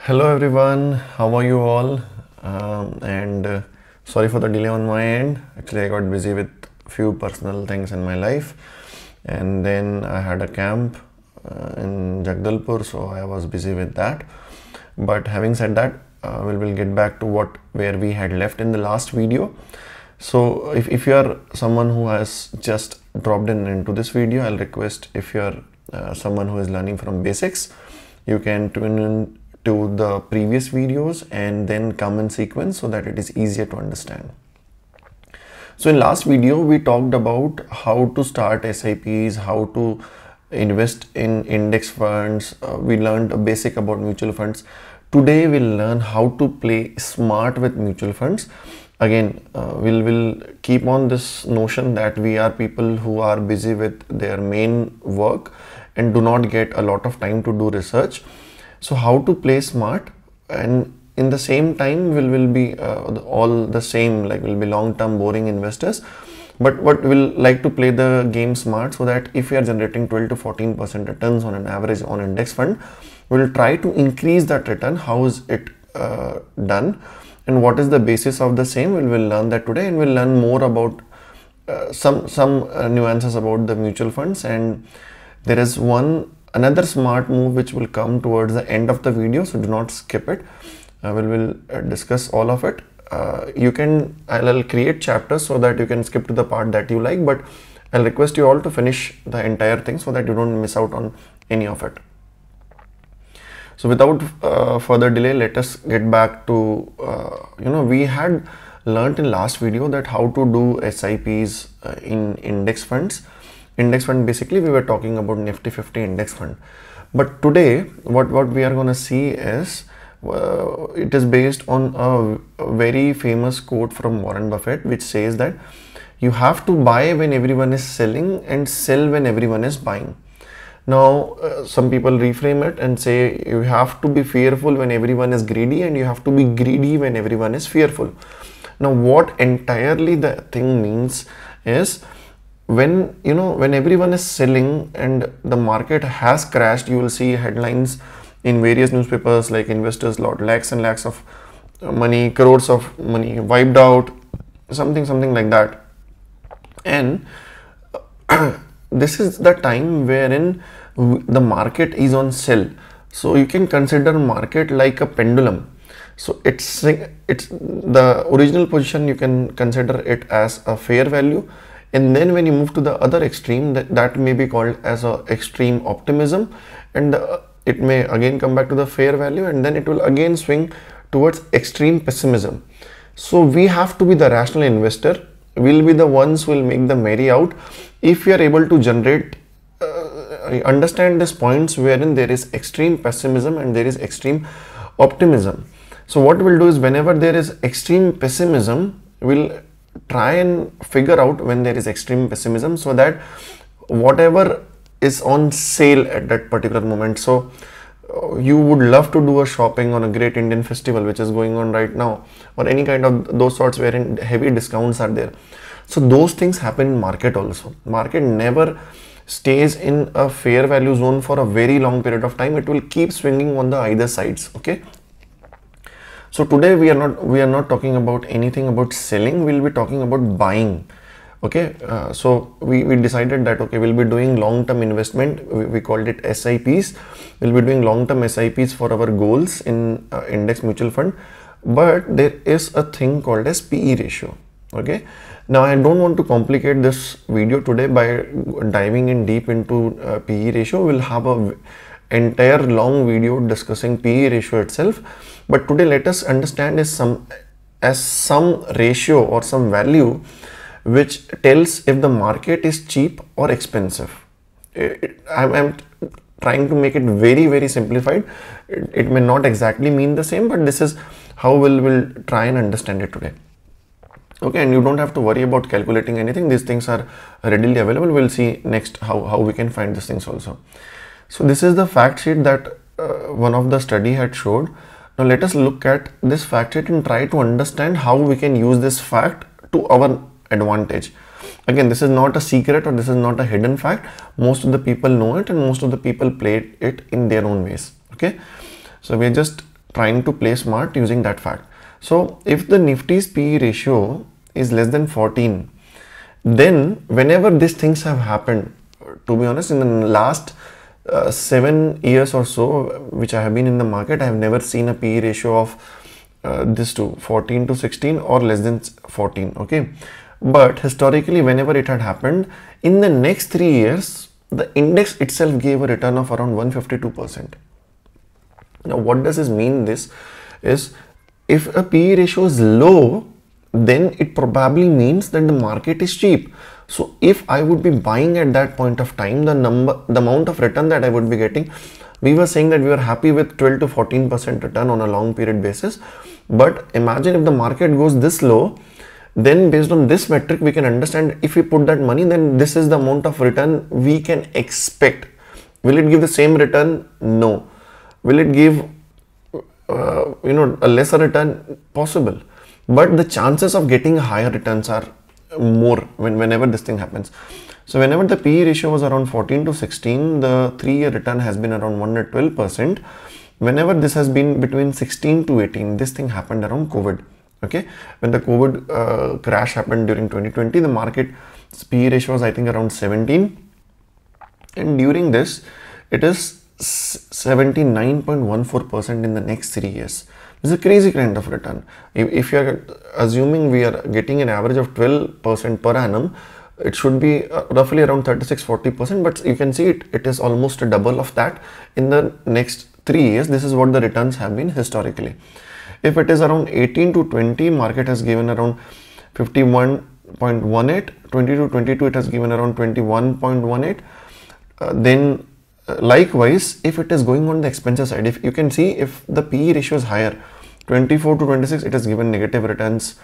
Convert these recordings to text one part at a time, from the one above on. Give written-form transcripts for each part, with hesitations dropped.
Hello everyone, how are you all? And sorry for the delay on my end. Actually, I got busy with few personal things in my life, and then I had a camp in Jagdalpur, so I was busy with that. But having said that, we'll get back to where we had left in the last video. So if you are someone who has just dropped into this video, I'll request, if you are someone who is learning from basics, you can tune in to the previous videos and then come in sequence so that it is easier to understand. So in last video we talked about how to start SIPs, how to invest in index funds. We learned a basic about mutual funds. Today we'll learn how to play smart with mutual funds. Again, we'll keep on this notion that we are people who are busy with their main work and do not get a lot of time to do research. So how to play smart, and in the same time will be all the same, like will be long-term boring investors, but we'll like to play the game smart, so that if we are generating 12 to 14% returns on an average on index fund, we'll try to increase that return. How is it done, and what is the basis of the same? We'll learn that today, and we'll learn more about some nuances about the mutual funds. And there is another smart move which will come towards the end of the video, so do not skip it. We'll discuss all of it. I'll create chapters so that you can skip to the part that you like, but I'll request you all to finish the entire thing so that you don't miss out on any of it. So without further delay, let us get back to we had learned in last video that how to do SIPs in index funds. Index fund, basically we were talking about Nifty 50 index fund, but today what we are going to see is it is based on a very famous quote from Warren Buffett, which says that you have to buy when everyone is selling and sell when everyone is buying. Now some people reframe it and say you have to be fearful when everyone is greedy, and you have to be greedy when everyone is fearful. Now what entirely the thing means is, when everyone is selling and the market has crashed, you will see headlines in various newspapers like investors lost lakhs and lakhs of money, crores of money wiped out, something like that. And this is the time wherein the market is on sell. So you can consider market like a pendulum. So it's the original position, you can consider it as a fair value. And then when you move to the other extreme, that may be called as a extreme optimism, and it may again come back to the fair value, and then it will again swing towards extreme pessimism. So we have to be the rational investor. We'll be the ones who will make the merry out if we are able to generate understand these points wherein there is extreme pessimism and there is extreme optimism. So what we'll do is, whenever there is extreme pessimism, we'll try and figure out when there is extreme pessimism, so that whatever is on sale at that particular moment. So you would love to do a shopping on a great Indian festival which is going on right now, or any kind of those sorts wherein heavy discounts are there. So those things happen in market also. Market never stays in a fair value zone for a very long period of time. It will keep swinging on the either sides. Okay. So today we are not talking about anything about selling. We'll be talking about buying. Okay. So we decided that, okay, we'll be doing long-term investment. We called it SIPs. We'll be doing long-term SIPs for our goals in index mutual fund. But there is a thing called as PE ratio. Okay. Now I don't want to complicate this video today by diving in deep into PE ratio. We'll have a entire long video discussing PE ratio itself, but today let us understand some ratio or some value which tells if the market is cheap or expensive. I'm trying to make it very simplified. It may not exactly mean the same, but this is how we'll try and understand it today. Okay, and you don't have to worry about calculating anything. These things are readily available. We'll see next how we can find these things also. So this is the fact sheet that one of the study had showed. Now let us look at this fact sheet and try to understand how we can use this fact to our advantage. Again, this is not a secret or this is not a hidden fact. Most of the people know it and most of the people play it in their own ways. Okay. So we are just trying to play smart using that fact. So if the Nifty's PE ratio is less than 14, then whenever these things have happened, to be honest, in the last 7 years or so which I have been in the market, I have never seen a PE ratio of this to 14 to 16 or less than 14. Okay, but historically whenever it had happened, in the next 3 years the index itself gave a return of around 152%. Now what does this mean? This is, if a PE ratio is low, then it probably means that the market is cheap. So if I would be buying at that point of time, the amount of return that I would be getting, we were saying that we were happy with 12 to 14% return on a long period basis. But imagine if the market goes this low, then based on this metric, we can understand if we put that money, then this is the amount of return we can expect. Will it give the same return? No. Will it give a lesser return? Possible. But the chances of getting higher returns are more whenever this thing happens. So whenever the PE ratio was around 14 to 16, the 3-year return has been around 112%. Whenever this has been between 16 to 18, this thing happened around COVID. Okay, when the COVID crash happened during 2020, the market PE ratio was, I think, around 17, and during this it is 79.14% in the next 3 years. It's a crazy kind of return. If you are assuming we are getting an average of 12% per annum, it should be roughly around 36-40%, but you can see it is almost a double of that in the next 3 years. This is what the returns have been historically. If it is around 18 to 20, market has given around 51.18, 20 to 22 it has given around 21.18. Then likewise, if it is going on the expenses side, if you can see, if the PE ratio is higher, 24 to 26 it has given negative returns,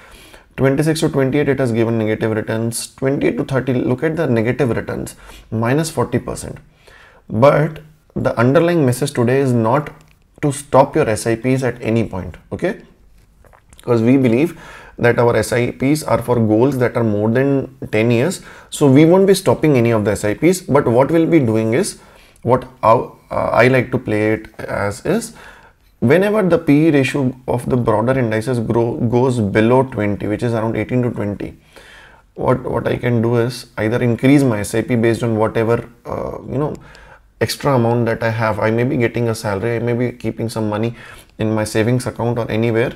26 to 28 it has given negative returns, 28 to 30, look at the negative returns, minus 40%. But the underlying message today is not to stop your SIPs at any point, okay? Because we believe that our SIPs are for goals that are more than 10 years. So we won't be stopping any of the SIPs, but what we'll be doing is, what I like to play it as is, whenever the PE ratio of the broader indices goes below 20, which is around 18 to 20, what I can do is either increase my SIP based on whatever extra amount that I have. I may be getting a salary, I may be keeping some money in my savings account or anywhere.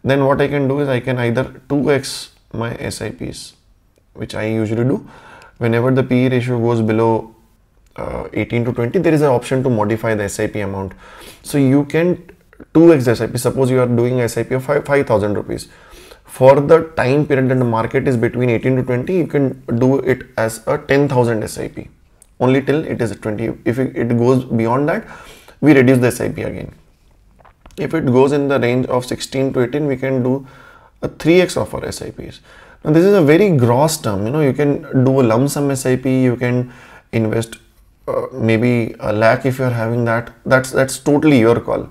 Then what I can do is I can either 2x my SIPs, which I usually do. Whenever the PE ratio goes below 18 to 20, there is an option to modify the SIP amount. So you can 2x the SIP. Suppose you are doing SIP of 5,000 rupees. For the time period that the market is between 18 to 20, you can do it as a 10,000 SIP. Only till it is 20. If it goes beyond that, we reduce the SIP again. If it goes in the range of 16 to 18, we can do a 3x of our SIPs. Now this is a very gross term. You can do a lump sum SIP. You can invest maybe a lakh if you are having that. That's totally your call.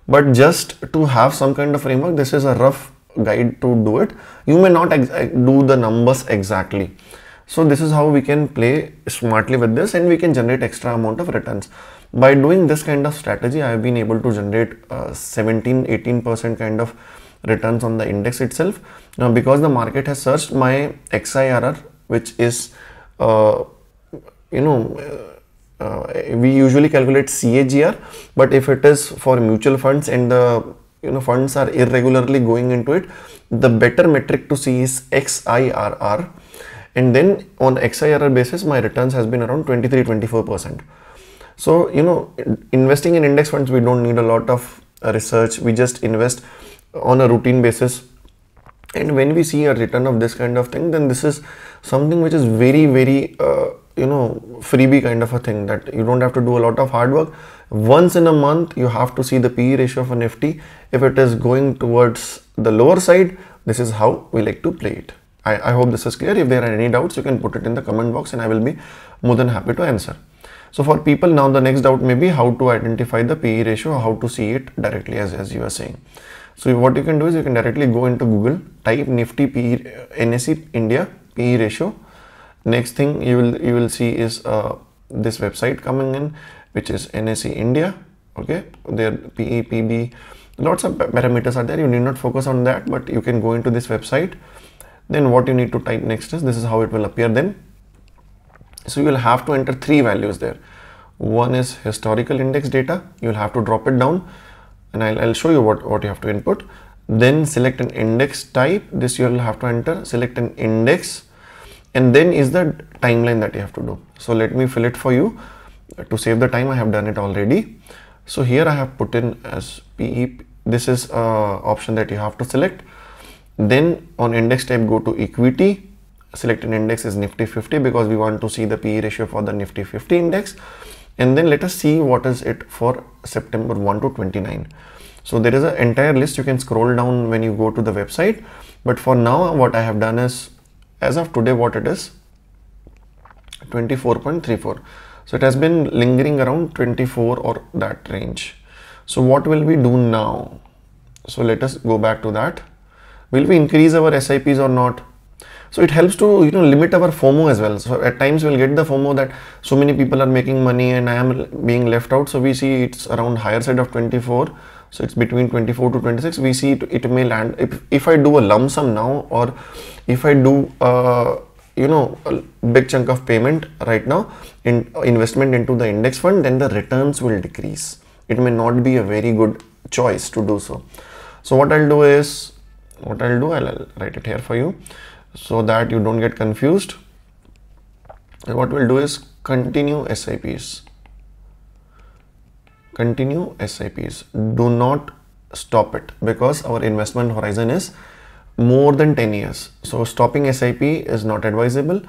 But just to have some kind of framework, this is a rough guide to do it. You may not do the numbers exactly. So this is how we can play smartly with this, and we can generate extra amount of returns. By doing this kind of strategy, I have been able to generate 17-18% kind of returns on the index itself. Now because the market has surged, my XIRR, which is we usually calculate CAGR, but if it is for mutual funds and the funds are irregularly going into it, the better metric to see is XIRR. And then on XIRR basis, my returns has been around 23-24%. So investing in index funds, we don't need a lot of research. We just invest on a routine basis, and when we see a return of this kind of thing, then this is something which is very, very freebie kind of a thing, that you don't have to do a lot of hard work. Once in a month, you have to see the PE ratio of a Nifty. If it is going towards the lower side, this is how we like to play it. I hope this is clear. If there are any doubts, you can put it in the comment box and I will be more than happy to answer. So for people, now the next doubt may be how to identify the PE ratio, how to see it directly as you are saying. So what you can do is you can directly go into Google, type Nifty PE, NSE India PE ratio. Next thing you will see is this website coming in, which is NSE India. Okay, their PE, PB, Lots of parameters are there. You need not focus on that, but you can go into this website. Then what you need to type next is, this is how it will appear then. So you will have to enter 3 values there. One is historical index data. You will have to drop it down, and I'll show you what you have to input. Then select an index type. This you will have to enter. Select an index, and then is the timeline that you have to do. So let me fill it for you. To save the time, I have done it already. So here I have put in as PE. This is option that you have to select. Then on index type, go to equity. Select an index is Nifty 50 because we want to see the PE ratio for the Nifty 50 index. And then let us see what is it for September 1 to 29. So there is an entire list. You can scroll down when you go to the website. But for now, what I have done is, as of today, what it is, 24.34. So it has been lingering around 24 or that range. So what will we do now? So let us go back to that. Will we increase our SIPs or not? So it helps to limit our FOMO as well. So at times we'll get the FOMO that so many people are making money and I am being left out. So we see it's around higher side of 24. So it's between 24 to 26. We see it may land, if I do a lump sum now, or if I do a big chunk of payment right now in investment into the index fund, then the returns will decrease. It may not be a very good choice to do so. So what I'll do is, I'll write it here for you so that you don't get confused. And what we'll do is continue SIPs. Continue SIPs. Do not stop it because our investment horizon is more than 10 years. So stopping SIP is not advisable.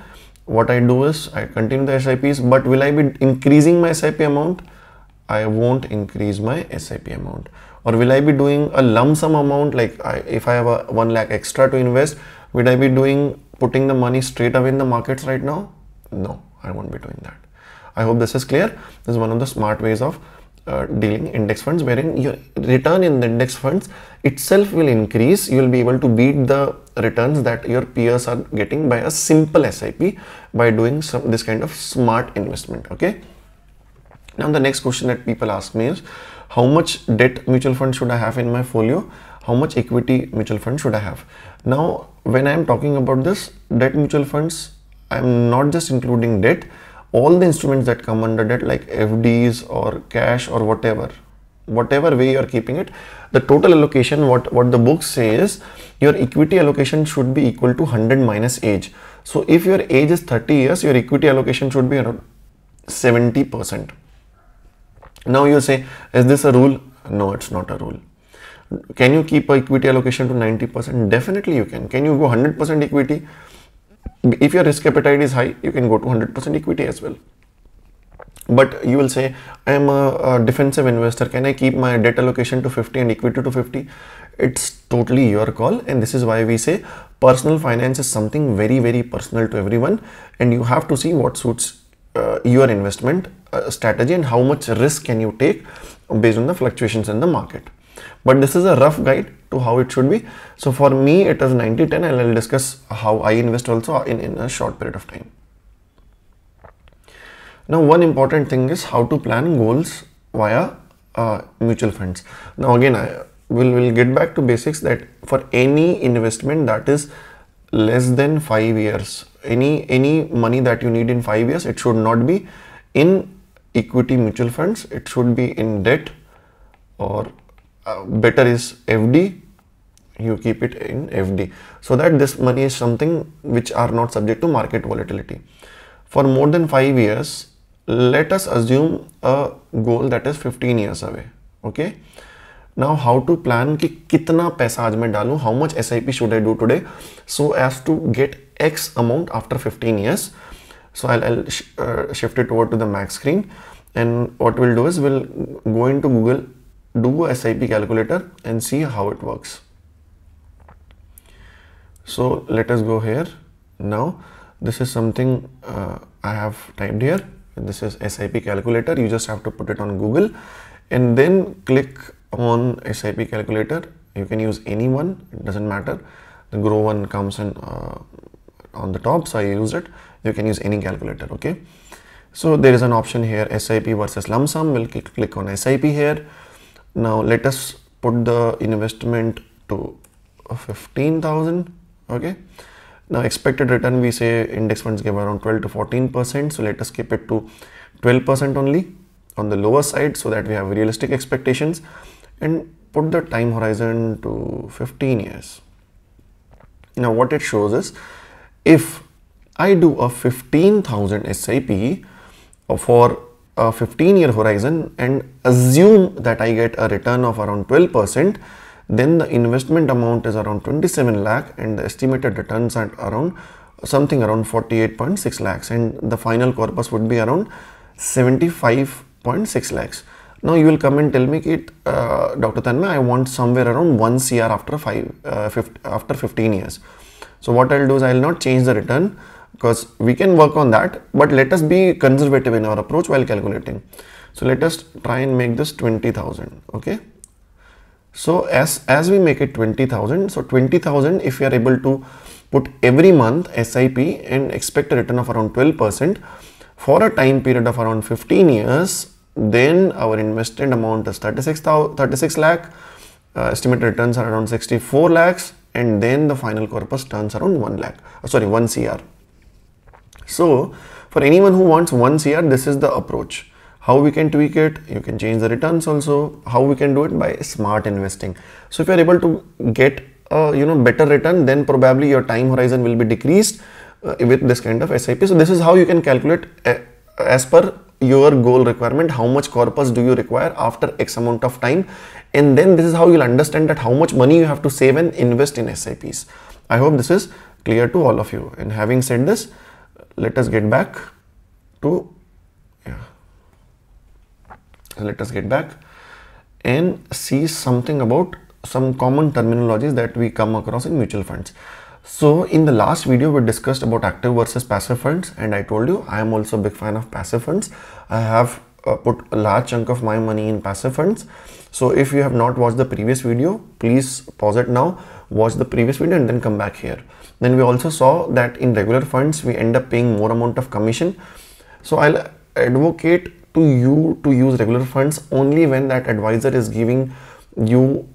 What I do is I continue the SIPs, but will I be increasing my SIP amount? I won't increase my SIP amount. Or will I be doing a lump sum amount, like if I have a 1 lakh extra to invest, would I be putting the money straight away in the markets right now? No, I won't be doing that. I hope this is clear. This is one of the smart ways of dealing index funds, wherein your return in the index funds itself will increase. You will be able to beat the returns that your peers are getting by a simple SIP by doing this kind of smart investment. Okay. Now the next question that people ask me is, how much debt mutual fund should I have in my folio? How much equity mutual fund should I have? Now, when I am talking about this debt mutual funds, I am not just including debt. All the instruments that come under debt, like FDs or cash or whatever way you are keeping it, the total allocation, what the book says, your equity allocation should be equal to 100 minus age. So if your age is 30 years, your equity allocation should be around 70%. Now you say, is this a rule? No, it's not a rule. Can you keep a equity allocation to 90%? Definitely you can. Can you go 100% equity? If your risk appetite is high, you can go to 100% equity as well. But you will say, I am a defensive investor. Can I keep my debt allocation to 50 and equity to 50? It's totally your call. And this is why we say personal finance is something very, very personal to everyone. And you have to see what suits your investment strategy and how much risk can you take based on the fluctuations in the market. But this is a rough guide to how it should be. So for me, it is 90-10, and I'll discuss how I invest also in a short period of time. Now, one important thing is how to plan goals via mutual funds. Now, again, we'll get back to basics that for any investment that is less than 5 years, any money that you need in 5 years, it should not be in equity mutual funds. It should be in debt, or better is FD. You keep it in FD so that this money is something which are not subject to market volatility. For more than 5 years, let us assume a goal that is 15 years away. Okay. Now, how to plan कि कितना पैसा आज मैं डालूं, how much SIP should I do today so as to get X amount after 15 years. So I'll shift it over to the Mac screen, and what we'll do is we'll go into Google, do a SIP calculator and see how it works. So let us go here. Now this is something I have typed here. This is SIP calculator. You just have to put it on Google and then click on SIP calculator. You can use any one, it doesn't matter. The Grow one comes in on the top, so I use it. You can use any calculator. Okay, so there is an option here, SIP versus lump sum. We'll click on SIP here. Now let us put the investment to 15,000. Okay, now expected return, we say index funds give around 12 to 14%, so let us keep it to 12% only on the lower side, so that we have realistic expectations, and put the time horizon to 15 years. Now what it shows is, if I do a 15,000 SIP for a 15-year horizon and assume that I get a return of around 12%, then the investment amount is around 27 lakh and the estimated returns are around something around 48.6 lakhs, and the final corpus would be around 75.6 lakhs. Now you will come and tell me, Dr. Tanmay, I want somewhere around 1 CR after 15 years. So what I'll do is, I'll not change the return, because we can work on that, but let us be conservative in our approach while calculating. So let us try and make this 20,000. Okay, so as we make it 20,000, so 20,000, if we are able to put every month SIP and expect a return of around 12% for a time period of around 15 years, then our invested amount is 36 lakh, estimated returns are around 64 lakhs, and then the final corpus turns around 1 CR. So for anyone who wants 1 CR, this is the approach. How we can tweak it? You can change the returns also. How we can do it? By smart investing. So if you are able to get better return, then probably your time horizon will be decreased with this kind of SIP. So this is how you can calculate as per your goal requirement, how much corpus do you require after X amount of time, and then this is how you'll understand that how much money you have to save and invest in SIPs. I hope this is clear to all of you. And having said this, let us get back and see something about some common terminologies that we come across in mutual funds. So in the last video, we discussed about active versus passive funds, and I told you I am also a big fan of passive funds. I have put a large chunk of my money in passive funds. So if you have not watched the previous video, please pause it now, watch the previous video, and then come back here. Then we also saw that in regular funds, we end up paying more amount of commission. So I'll advocate to you to use regular funds only when that advisor is giving you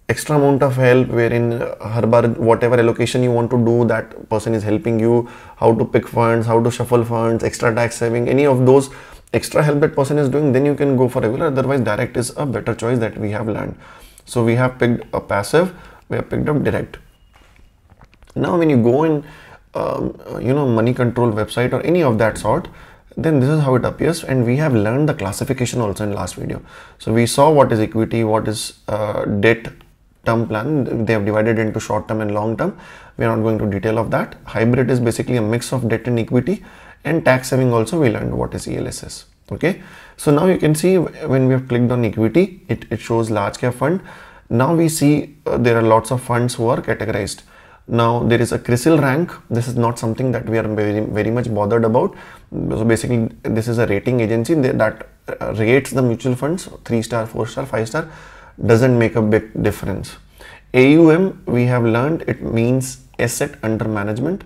extra amount of help, wherein whatever allocation you want to do, that person is helping you, how to pick funds, how to shuffle funds, extra tax saving, any of those extra help that person is doing, then you can go for regular. Otherwise direct is a better choice that we have learned. So we have picked a passive, we have picked up direct. Now when you go in money control website or any of that sort, then this is how it appears, and we have learned the classification also in last video. So we saw what is equity, what is debt, term plan. They have divided into short term and long term. We are not going to detail of that. Hybrid is basically a mix of debt and equity, and tax saving also we learned what is ELSS. Okay, so now you can see when we have clicked on equity, it shows large cap fund. Now we see there are lots of funds who are categorized. Now there is a CRISIL rank. This is not something that we are very much bothered about. So basically this is a rating agency that rates the mutual funds, 3-star, 4-star, 5-star, doesn't make a big difference. AUM, we have learned, it means asset under management.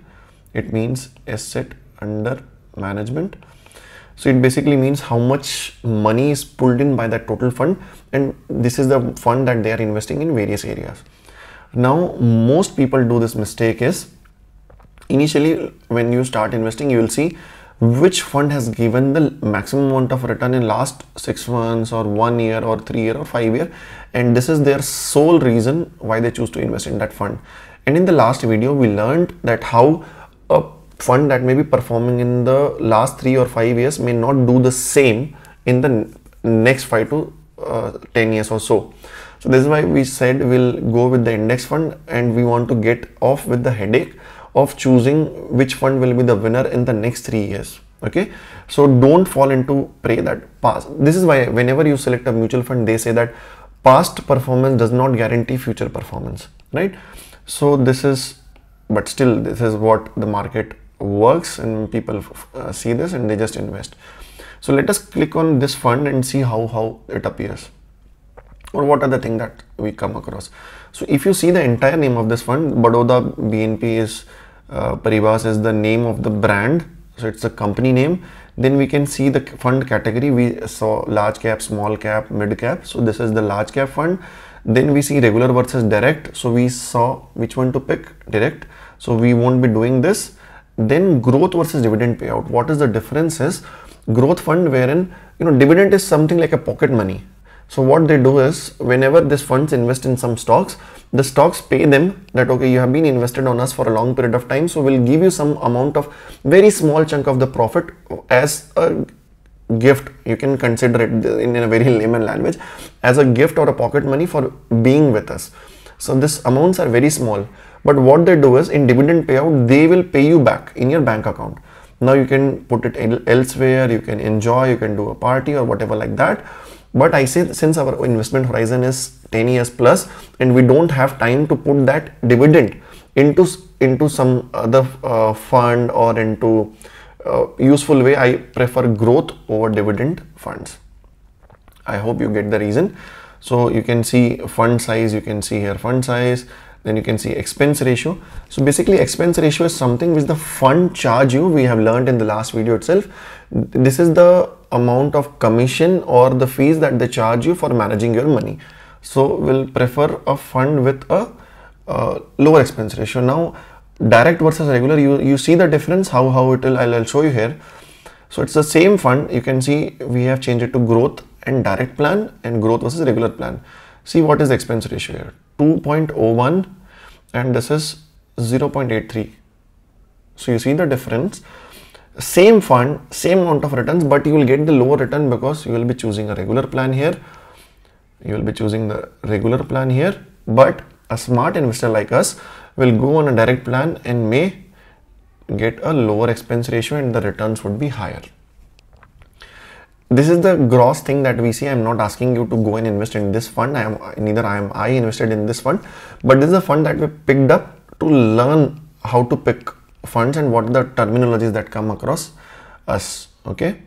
It means asset under management. So it basically means how much money is pulled in by that total fund, and this is the fund that they are investing in various areas. Now most people do this mistake is, initially when you start investing, you will see which fund has given the maximum amount of return in last 6 months or 1 year or 3 year or 5 year, and this is their sole reason why they choose to invest in that fund. And in the last video we learned that how a fund that may be performing in the last 3 or 5 years may not do the same in the next 5 to 10 years or so. So this is why we said we'll go with the index fund, and we want to get off with the headache of choosing which fund will be the winner in the next 3 years. Okay, so don't fall into prey that past. This is why whenever you select a mutual fund, they say that past performance does not guarantee future performance, right? So this is, but still this is what the market works, and people see this and they just invest. So let us click on this fund and see how it appears, or what are the things that we come across. So if you see the entire name of this fund, Baroda BNP is Paribas is the name of the brand, so it's a company name. Then we can see the fund category. We saw large cap, small cap, mid cap. So this is the large cap fund. Then we see regular versus direct. So we saw which one to pick, direct. So we won't be doing this. Then growth versus dividend payout. What is the difference is growth fund wherein, dividend is something like a pocket money. So what they do is whenever this funds invest in some stocks, the stocks pay them that, okay, you have been invested on us for a long period of time. So we'll give you some amount of very small chunk of the profit as a gift. You can consider it in a very layman language as a gift or a pocket money for being with us. So these amounts are very small, but what they do is in dividend payout, they will pay you back in your bank account. Now you can put it elsewhere, you can enjoy, you can do a party or whatever like that. But I say, since our investment horizon is 10 years plus and we don't have time to put that dividend into some other fund or into useful way, I prefer growth over dividend funds. I hope you get the reason. So you can see fund size, you can see here fund size, then you can see expense ratio. So basically expense ratio is something which the fund charge you. We have learned in the last video itself. This is the amount of commission or the fees that they charge you for managing your money. So we'll prefer a fund with a lower expense ratio. Now direct versus regular, you see the difference, how it will, I'll show you here. So it's the same fund. You can see we have changed it to growth and direct plan and growth versus regular plan. See what is the expense ratio here, 2.01 and this is 0.83. So you see the difference. Same fund, same amount of returns, but you will get the lower return because you will be choosing a regular plan here. You will be choosing the regular plan here, but a smart investor like us will go on a direct plan and may get a lower expense ratio and the returns would be higher. This is the gross thing that we see. I'm not asking you to go and invest in this fund. Neither am I invested in this fund, but this is a fund that we picked up to learn how to pick funds and what the terminologies that come across us. Okay.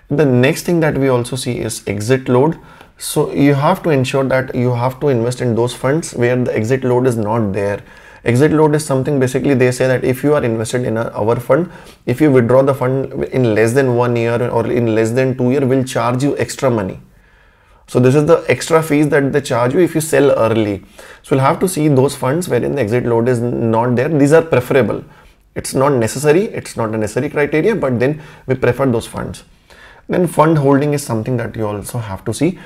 The next thing that we also see is exit load. So you have to ensure that you have to invest in those funds where the exit load is not there. Exit load is something, basically they say that if you are invested in our fund, if you withdraw the fund in less than 1 year or in less than 2 years, we'll charge you extra money. So this is the extra fees that they charge you if you sell early. So we'll have to see those funds wherein the exit load is not there. These are preferable. It's not necessary. It's not a necessary criteria, but then we prefer those funds. Then fund holding is something that you also have to see.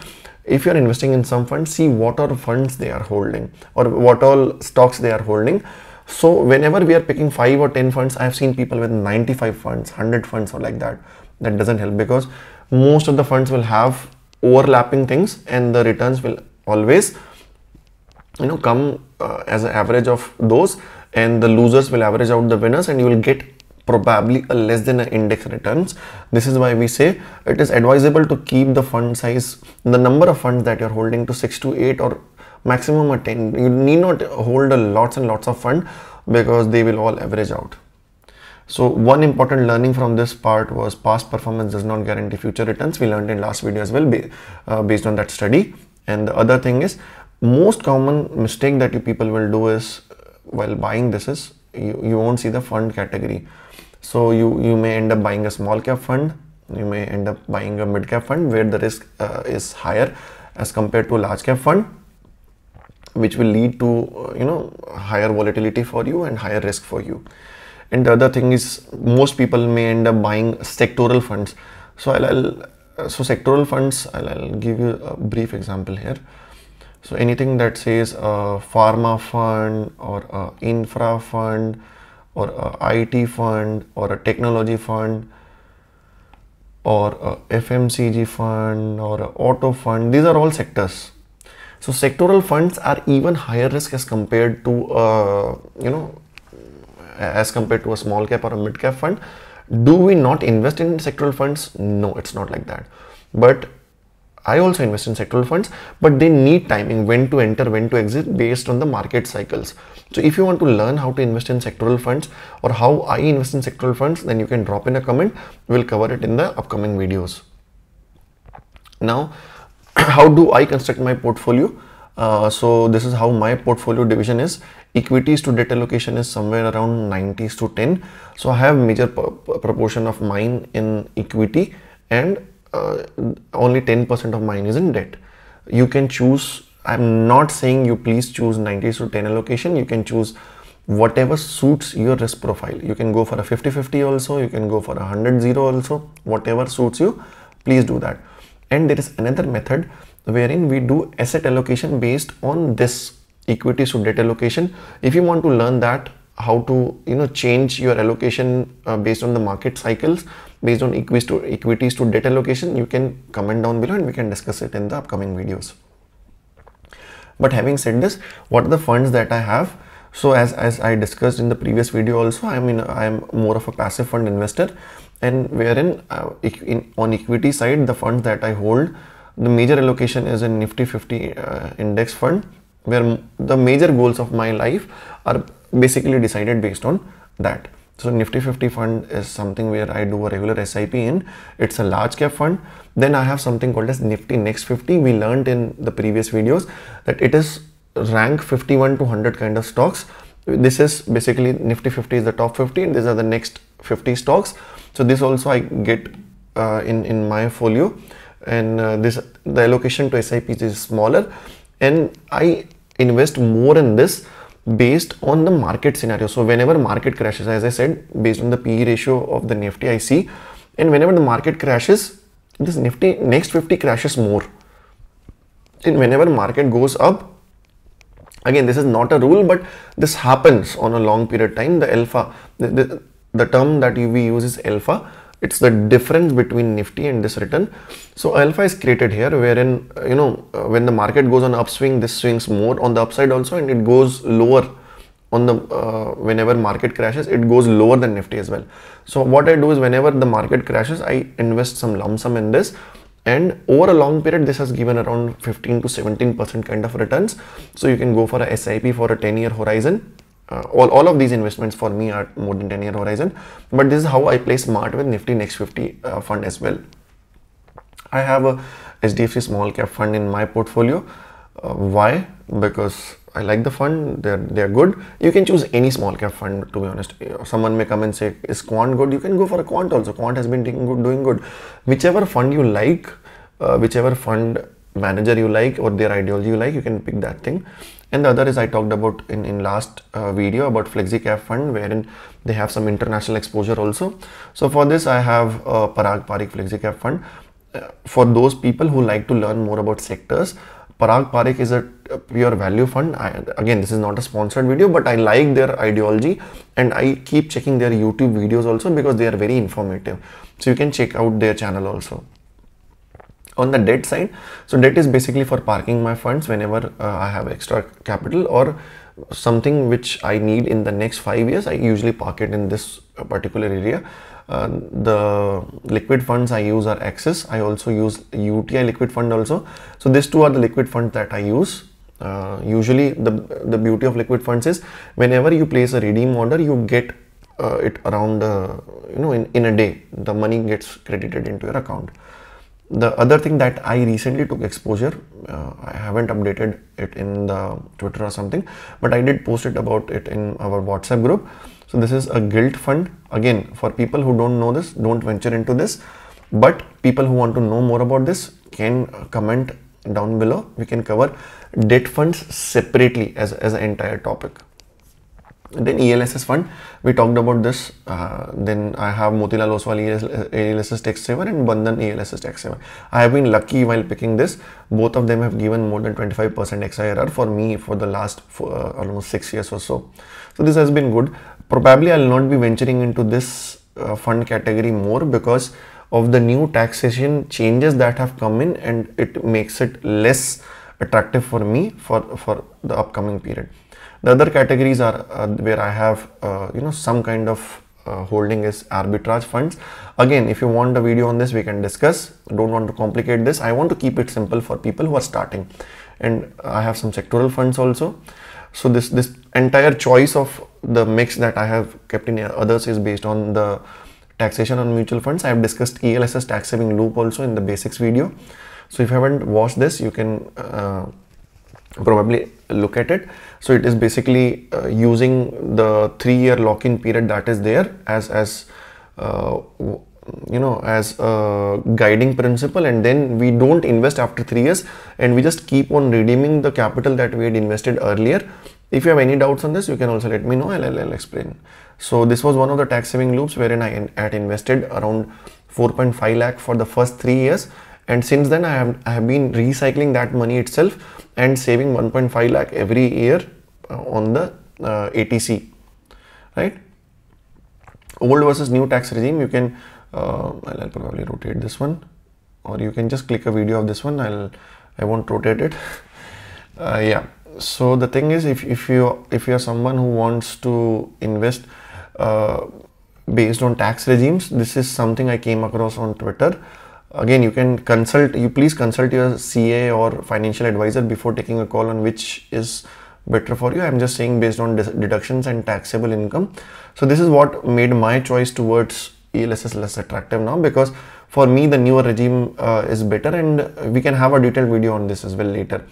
If you are investing in some funds, see what all funds they are holding or what all stocks they are holding. So whenever we are picking 5 or 10 funds, I have seen people with 95 funds, 100 funds or like that. That doesn't help because most of the funds will have overlapping things and the returns will always come as an average of those, and the losers will average out the winners and you will get probably a less than an index returns. This is why we say it is advisable to keep the fund size, the number of funds that you're holding, to 6 to 8 or maximum a 10. You need not hold a lots and lots of fund because they will all average out. So one important learning from this part was past performance does not guarantee future returns. We learned in last video as well based on that study. And the other thing is, most common mistake that you people will do is while buying this is you won't see the fund category. So you may end up buying a small cap fund, you may end up buying a mid cap fund where the risk is higher as compared to a large cap fund, which will lead to higher volatility for you and higher risk for you. And the other thing is, most people may end up buying sectoral funds. So sectoral funds, I'll give you a brief example here. So anything that says a pharma fund or a infra fund or a IT fund or a technology fund or a FMCG fund or a auto fund, these are all sectors. So sectoral funds are even higher risk as compared to as compared to a small cap or a mid cap fund. Do we not invest in sectoral funds? No, it's not like that. But I also invest in sectoral funds, but they need timing, when to enter, when to exit based on the market cycles. So if you want to learn how to invest in sectoral funds or how I invest in sectoral funds, then you can drop in a comment. We'll cover it in the upcoming videos. Now, how do I construct my portfolio? So this is how my portfolio division is. Equities to debt allocation is somewhere around 90s to 10. So I have major proportion of mine in equity and only 10% of mine is in debt. You can choose I'm not saying you please choose 90:10 allocation. You can choose whatever suits your risk profile. You can go for a 50-50 also, you can go for a 100-0 also, whatever suits you, please do that. And there is another method wherein we do asset allocation based on this equities to debt allocation. If you want to learn that, how to change your allocation based on the market cycles, based on equities to debt allocation, you can comment down below and we can discuss it in the upcoming videos. But having said this, what are the funds that I have? So as I discussed in the previous video also, I am more of a passive fund investor, and wherein on equity side, the funds that I hold, the major allocation is in Nifty 50 index fund, where the major goals of my life are basically decided based on that. So Nifty 50 fund is something where I do a regular SIP in. It's a large cap fund. Then I have something called as Nifty Next 50. We learned in the previous videos that it is rank 51 to 100 kind of stocks. This is basically Nifty 50 is the top 50 and these are the next 50 stocks. So this also I get in my folio, and the allocation to SIPs is smaller, and I invest more in this based on the market scenario. So whenever market crashes, as I said, based on the PE ratio of the Nifty I see, and whenever the market crashes, this Nifty Next 50 crashes more. And whenever market goes up, again, this is not a rule, but this happens on a long period of time. The alpha, the term that we use is alpha. It's the difference between Nifty and this return. So alpha is created here, wherein when the market goes on upswing, this swings more on the upside also, and it goes lower on the whenever market crashes, it goes lower than Nifty as well. So what I do is whenever the market crashes, I invest some lump sum in this, and over a long period, this has given around 15 to 17% kind of returns. So you can go for a SIP for a 10-year horizon. All of these investments for me are more than 10-year horizon, but this is how I play smart with Nifty Next 50 fund as well. I have a HDFC small cap fund in my portfolio. Why? Because I like the fund, they're good. You can choose any small cap fund, to be honest. Someone may come and say, is Quant good? You can go for a Quant also. Quant has been doing good. Whichever fund you like, whichever fund manager you like or their ideology you like, you can pick that thing. And the other is I talked about in last video about Flexi Cap Fund, wherein they have some international exposure also. So for this, I have a Parag Parikh Flexi Cap Fund. For those people who like to learn more about sectors, Parag Parikh is a pure value fund. Again, this is not a sponsored video, but I like their ideology and I keep checking their YouTube videos also because they are very informative. So you can check out their channel also. On the debt side, so debt is basically for parking my funds whenever I have extra capital or something which I need in the next 5 years. I usually park it in this particular area. The liquid funds I use are Axis. I also use UTI liquid fund also. So these two are the liquid funds that I use. Usually the beauty of liquid funds is whenever you place a redeem order, you get it around in a day. The money gets credited into your account. The other thing that I recently took exposure, I haven't updated it in the Twitter or something, but I did post it about it in our WhatsApp group. So this is a gilt fund. Again, for people who don't know this, don't venture into this, but people who want to know more about this can comment down below. We can cover debt funds separately as an entire topic. Then ELSS fund, we talked about this. Then I have Motilal Oswal ELSS tax saver and Bandhan ELSS tax saver. I have been lucky while picking this. Both of them have given more than 25% XIRR for me for the last almost 6 years or so. So this has been good. Probably I will not be venturing into this fund category more because of the new taxation changes that have come in, and it makes it less attractive for me for the upcoming period. The other categories are where I have some kind of holding is arbitrage funds. Again, if you want a video on this, we can discuss. Don't want to complicate this. I want to keep it simple for people who are starting. And I have some sectoral funds also. So this entire choice of the mix that I have kept in others is based on the taxation on mutual funds. I have discussed ELSS tax saving loop also in the basics video. So if you haven't watched this, you can probably look at it. So it is basically using the 3-year lock-in period that is there as as a guiding principle, and then we don't invest after 3 years and we just keep on redeeming the capital that we had invested earlier. If you have any doubts on this, you can also let me know. I'll explain. So this was one of the tax saving loops wherein I had invested around 4.5 lakh for the first 3 years, and since then I have been recycling that money itself and saving 1.5 lakh every year on the ATC, right? Old versus new tax regime. You can I'll probably rotate this one, or you can just click a video of this one. I won't rotate it. Yeah. So the thing is, if you are someone who wants to invest based on tax regimes, this is something I came across on Twitter. Again, you can please consult your CA or financial advisor before taking a call on which is better for you. I'm just saying based on deductions and taxable income. So this is what made my choice towards ELSS less attractive now, because for me the newer regime is better, and we can have a detailed video on this as well later.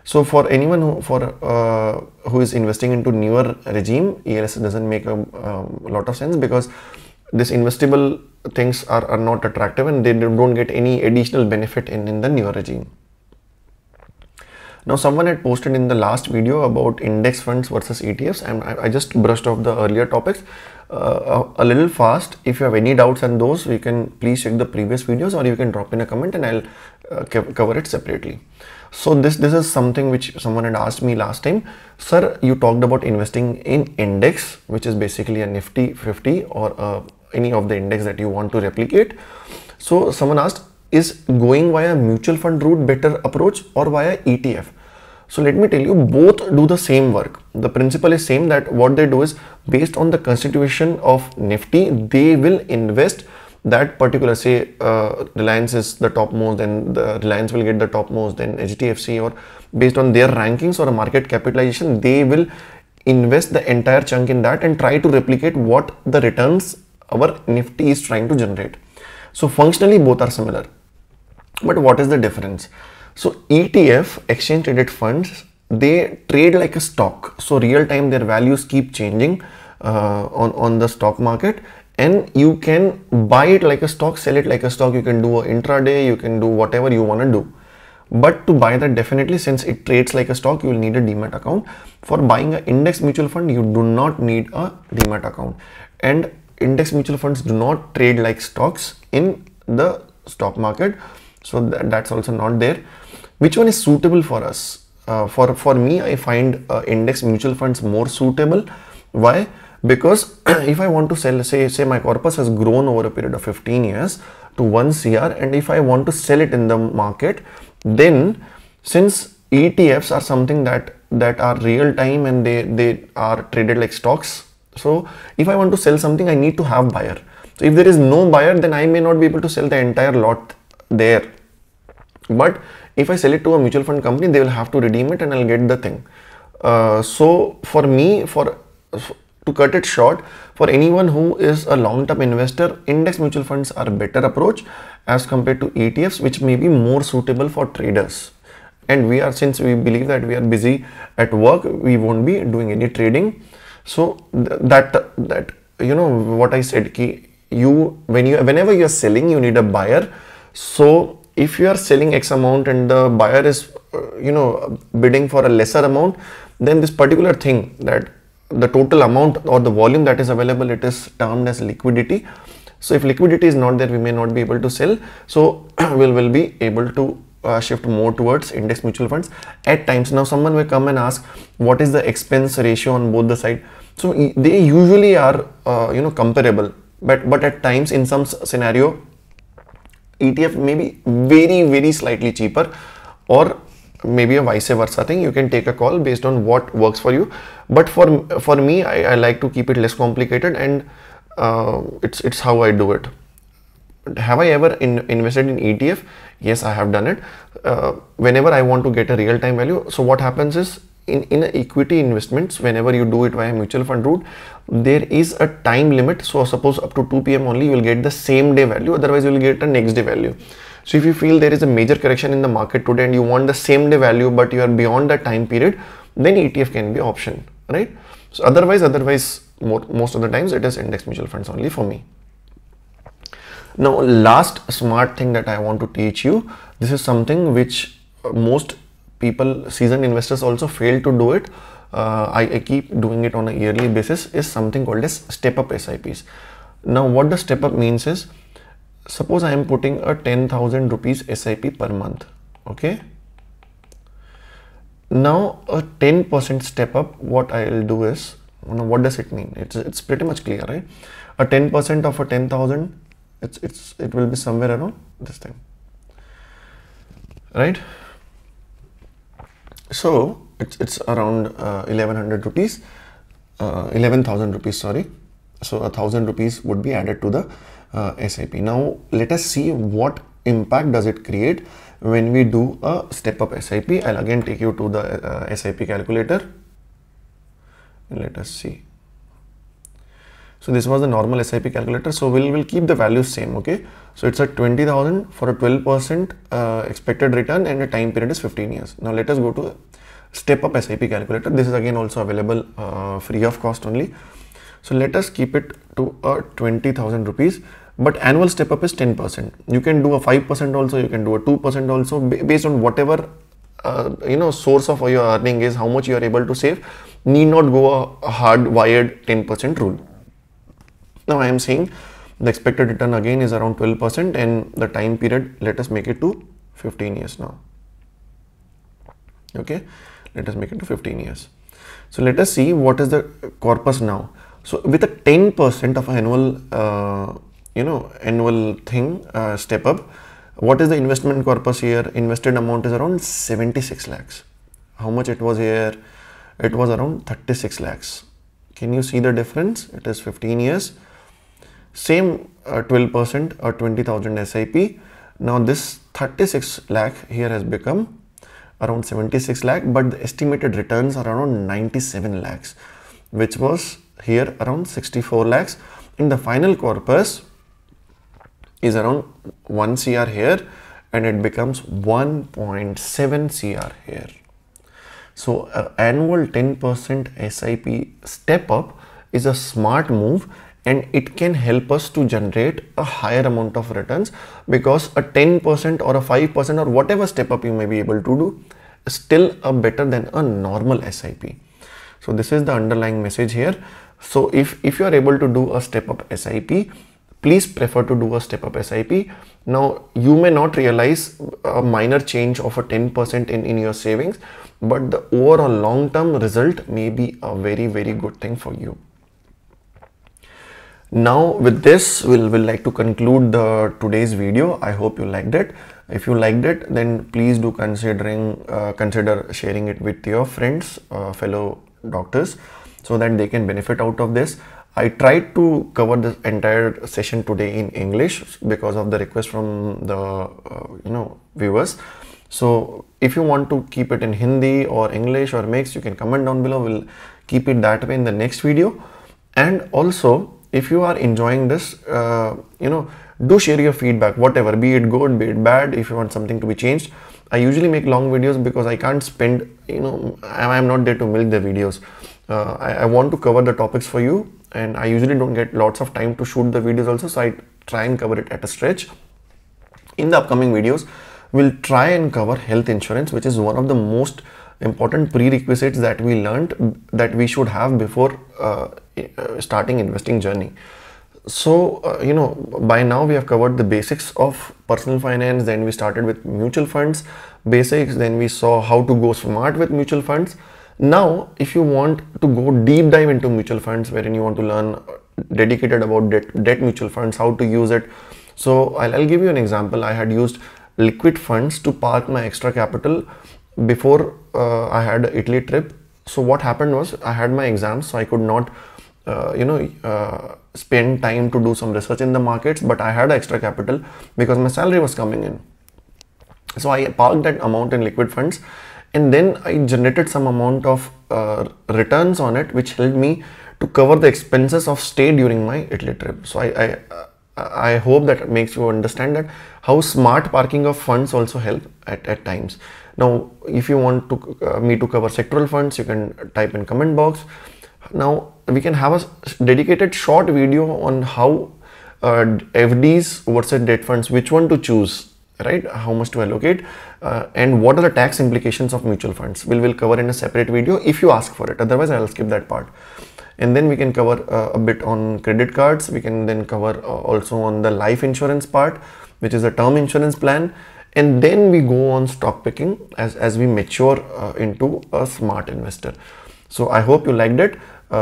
So for anyone who is investing into newer regime, ELSS doesn't make a lot of sense, because this investable things are not attractive and they don't get any additional benefit in the newer regime. Now, someone had posted in the last video about index funds versus ETFs, and I just brushed off the earlier topics a little fast. If you have any doubts on those, you can please check the previous videos, or you can drop in a comment and I'll cover it separately. So this is something which someone had asked me last time. Sir, you talked about investing in index, which is basically a Nifty 50 or any of the index that you want to replicate. So someone asked, is going via mutual fund route better approach or via ETF? So let me tell you, both do the same work. The principle is same, that what they do is based on the constitution of Nifty, they will invest that particular, say Reliance is the topmost, then the Reliance will get the topmost, then HDFC, or based on their rankings or a market capitalization, they will invest the entire chunk in that and try to replicate what the returns our Nifty is trying to generate. So functionally both are similar, but what is the difference? So ETF, exchange traded funds, they trade like a stock. So real time their values keep changing on the stock market, and you can buy it like a stock, sell it like a stock. You can do a intraday, you can do whatever you want to do. But to buy that, definitely, since it trades like a stock, you will need a demat account. For buying an index mutual fund, you do not need a demat account, and index mutual funds do not trade like stocks in the stock market. So that's also not there. Which one is suitable for us? For me, I find index mutual funds more suitable. Why? Because if I want to sell, say my corpus has grown over a period of 15 years to 1 CR, and if I want to sell it in the market, then since ETFs are something that are real time and they are traded like stocks, so if I want to sell something, I need to have buyer. So if there is no buyer, then I may not be able to sell the entire lot there. But if I sell it to a mutual fund company, they will have to redeem it and I'll get the thing. So for me, to cut it short, for anyone who is a long-term investor, index mutual funds are a better approach as compared to ETFs, which may be more suitable for traders. And since we believe that we are busy at work, we won't be doing any trading. So that what I said, whenever you are selling, you need a buyer. So if you are selling X amount and the buyer is bidding for a lesser amount, then this particular thing, that the total amount or the volume that is available, it is termed as liquidity. So if liquidity is not there, we may not be able to sell. So we'll be able to shift more towards index mutual funds at times. Now someone will come and ask, what is the expense ratio on both the side? So they usually are comparable, but at times in some scenario, ETF may be very, very slightly cheaper, or maybe a vice versa thing. You can take a call based on what works for you. But for me, I like to keep it less complicated, and it's how I do it. Have I ever invested in ETF? Yes, I have done it. Whenever I want to get a real-time value, so what happens is, in equity investments, whenever you do it via mutual fund route, there is a time limit. So suppose up to 2 PM only, you will get the same day value, otherwise you will get a next day value. So if you feel there is a major correction in the market today and you want the same day value, but you are beyond that time period, then ETF can be an option, right? So otherwise most of the times it is index mutual funds only for me. Now, last smart thing that I want to teach you, this is something which most people, seasoned investors also fail to do it. I keep doing it on a yearly basis, is something called as step up SIPs. Now, what the step up means is, suppose I am putting a 10,000 rupees SIP per month. Okay. Now a 10% step up, what I will do is, what does it mean? It's pretty much clear, right? A 10% of a 10,000, it will be somewhere around this thing, right? So it's around 1100 rupees, 11,000 rupees, sorry. So 1,000 rupees would be added to the SIP. Now let us see what impact does it create when we do a step up SIP. I'll again take you to the SIP calculator and let us see. So this was the normal SIP calculator. So we'll keep the values same. Okay. So it's at 20,000 for a 12% expected return, and the time period is 15 years. Now let us go to step up SIP calculator. This is again also available free of cost only. So let us keep it to 20,000 rupees. But annual step up is 10%. You can do a 5% also, you can do a 2% also, based on whatever source of your earning is, how much you are able to save. Need not go a hard wired 10% rule. Now I am saying the expected return again is around 12%, and the time period, let us make it to 15 years now. Okay, let us make it to 15 years. So let us see what is the corpus now. So with a 10% of annual annual thing step up, what is the investment corpus here? Invested amount is around 76 lakhs. How much it was here? It was around 36 lakhs. Can you see the difference? It is 15 years. Same 12% or 20,000 SIP. Now this 36 lakh here has become around 76 lakh, but the estimated returns are around 97 lakhs, which was here around 64 lakhs. In the final corpus is around 1 CR here, and it becomes 1.7 CR here. So annual 10% SIP step up is a smart move, and it can help us to generate a higher amount of returns, because a 10% or a 5% or whatever step up you may be able to do is still better than a normal SIP. So this is the underlying message here. So if you are able to do a step up SIP, please prefer to do a step up SIP. Now you may not realize a minor change of a 10% in your savings, but the overall long-term result may be a very, very good thing for you. Now with this, we'll like to conclude today's video. I hope you liked it. If you liked it, then please do consider sharing it with your friends, fellow doctors, so that they can benefit out of this. I tried to cover this entire session today in English because of the request from the viewers. So if you want to keep it in Hindi or English or mix, you can comment down below. We'll keep it that way in the next video. And also, if you are enjoying this, do share your feedback, whatever, be it good, be it bad. If you want something to be changed, I usually make long videos because I can't spend, I'm not there to milk the videos. I want to cover the topics for you, and I usually don't get lots of time to shoot the videos also, so I try and cover it at a stretch. In the upcoming videos, we'll try and cover health insurance, which is one of the most important prerequisites that we learned that we should have before starting investing journey. So by now we have covered the basics of personal finance. Then we started with mutual funds basics, then we saw how to go smart with mutual funds. Now if you want to go deep dive into mutual funds, wherein you want to learn dedicated about debt mutual funds, how to use it. So I'll give you an example. I had used liquid funds to park my extra capital before I had an Italy trip. So what happened was, I had my exams, so I could not spend time to do some research in the markets, but I had extra capital because my salary was coming in. So I parked that amount in liquid funds, and then I generated some amount of returns on it, which helped me to cover the expenses of stay during my Italy trip. So I hope that makes you understand that how smart parking of funds also help at times. Now, if you want to me to cover sectoral funds, you can type in comment box. Now we can have a dedicated short video on how FDs, oversight debt funds, which one to choose, right? How much to allocate, and what are the tax implications of mutual funds. We'll cover in a separate video if you ask for it. Otherwise, I'll skip that part. And then we can cover a bit on credit cards. We can then cover also on the life insurance part, which is a term insurance plan. And then we go on stock picking as we mature into a smart investor. So I hope you liked it.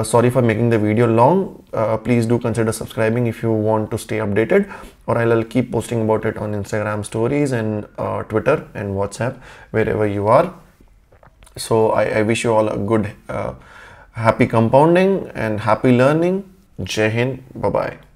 Sorry for making the video long. Please do consider subscribing if you want to stay updated, or I'll keep posting about it on Instagram stories and Twitter and WhatsApp, wherever you are. So I wish you all a good happy compounding and happy learning. Jai Hind. Bye bye.